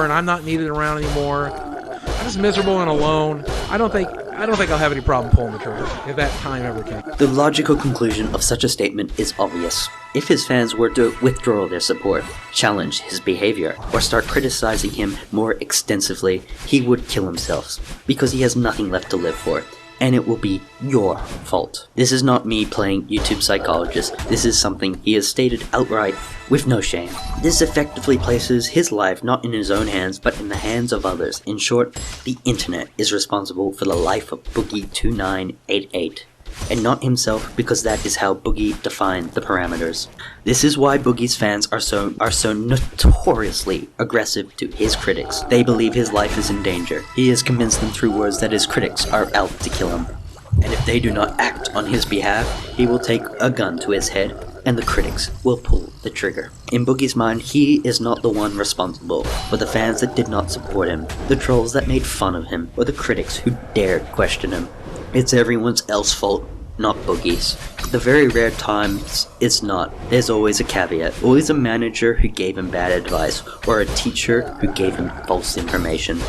and I'm not needed around anymore. I'm just miserable and alone. I don't think I'll have any problem pulling the trigger if that time ever came. The logical conclusion of such a statement is obvious. If his fans were to withdraw their support, challenge his behavior, or start criticizing him more extensively, he would kill himself, because he has nothing left to live for. And it will be your fault. This is not me playing YouTube psychologist. This is something he has stated outright with no shame. This effectively places his life not in his own hands, but in the hands of others. In short, the internet is responsible for the life of Boogie2988. And not himself, because that is how Boogie defined the parameters. This is why Boogie's fans are so notoriously aggressive to his critics. They believe his life is in danger. He has convinced them through words that his critics are out to kill him. And if they do not act on his behalf, he will take a gun to his head, and the critics will pull the trigger. In Boogie's mind, he is not the one responsible for the fans that did not support him, the trolls that made fun of him, or the critics who dared question him. It's everyone else's fault, not Boogie's. The very rare times it's not. There's always a caveat. Always a manager who gave him bad advice, or a teacher who gave him false information.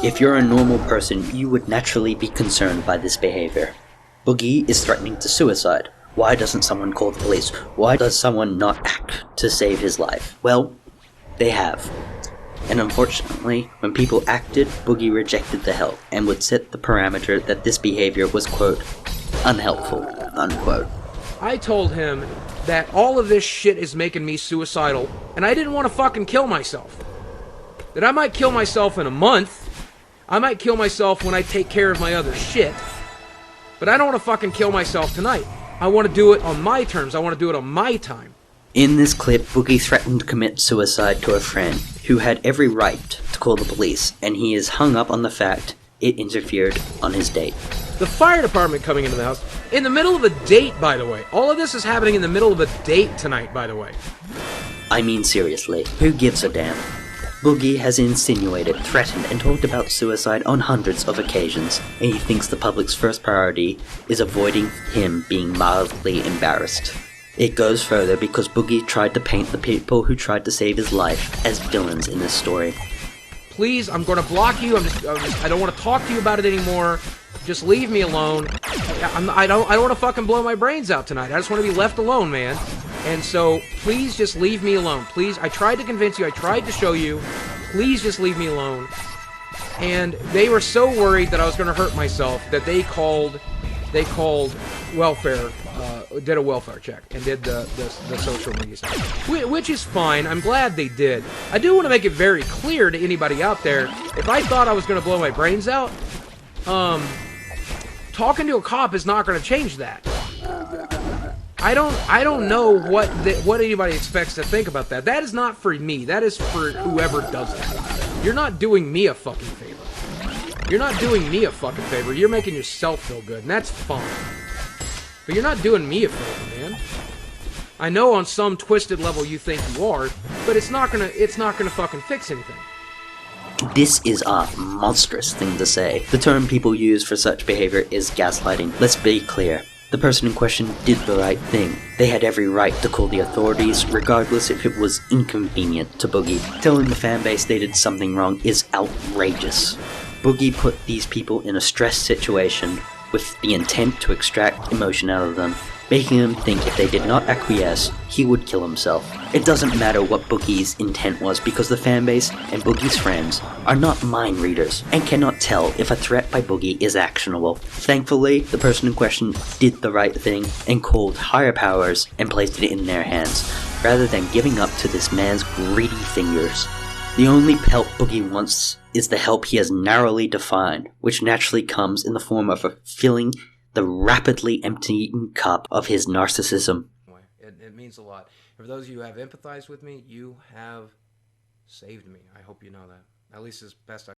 If you're a normal person, you would naturally be concerned by this behavior. Boogie is threatening to suicide. Why doesn't someone call the police? Why does someone not act to save his life? Well, they have. And unfortunately, when people acted, Boogie rejected the help, and would set the parameter that this behavior was, quote, unhelpful, unquote. I told him that all of this shit is making me suicidal, and I didn't want to fucking kill myself. That I might kill myself in a month, I might kill myself when I take care of my other shit, but I don't want to fucking kill myself tonight. I want to do it on my terms, I want to do it on my time. In this clip, Boogie threatened to commit suicide to a friend who had every right to call the police, and he is hung up on the fact it interfered on his date. The fire department coming into the house, in the middle of a date, by the way. All of this is happening in the middle of a date tonight, by the way. I mean seriously, who gives a damn? Boogie has insinuated, threatened, and talked about suicide on hundreds of occasions, and he thinks the public's first priority is avoiding him being mildly embarrassed. It goes further because Boogie tried to paint the people who tried to save his life as villains in this story. Please, I'm going to block you. I don't want to talk to you about it anymore. Just leave me alone. I don't want to fucking blow my brains out tonight. I just want to be left alone, man. And so, please just leave me alone. Please, I tried to convince you. I tried to show you. Please just leave me alone. And they were so worried that I was going to hurt myself that they called welfare, did a welfare check and did the social media stuff, which is fine. I'm glad they did. I do want to make it very clear to anybody out there, if I thought I was going to blow my brains out, talking to a cop is not going to change that. I don't know what anybody expects to think about that. That is not for me. That is for whoever does that. You're not doing me a fucking favor. You're not doing me a fucking favor. You're making yourself feel good, and that's fine. But you're not doing me a favor, man. I know on some twisted level you think you are, but it's not gonna fucking fix anything. This is a monstrous thing to say. The term people use for such behavior is gaslighting. Let's be clear. The person in question did the right thing. They had every right to call the authorities, regardless if it was inconvenient to Boogie. Telling the fanbase they did something wrong is outrageous. Boogie put these people in a stressed situation with the intent to extract emotion out of them, making them think if they did not acquiesce, he would kill himself. It doesn't matter what Boogie's intent was because the fanbase and Boogie's friends are not mind readers and cannot tell if a threat by Boogie is actionable. Thankfully, the person in question did the right thing and called higher powers and placed it in their hands, rather than giving up to this man's greedy fingers. The only help Boogie wants is the help he has narrowly defined, which naturally comes in the form of filling the rapidly emptying cup of his narcissism. It means a lot. For those of you who have empathized with me, you have saved me. I hope you know that. At least as best I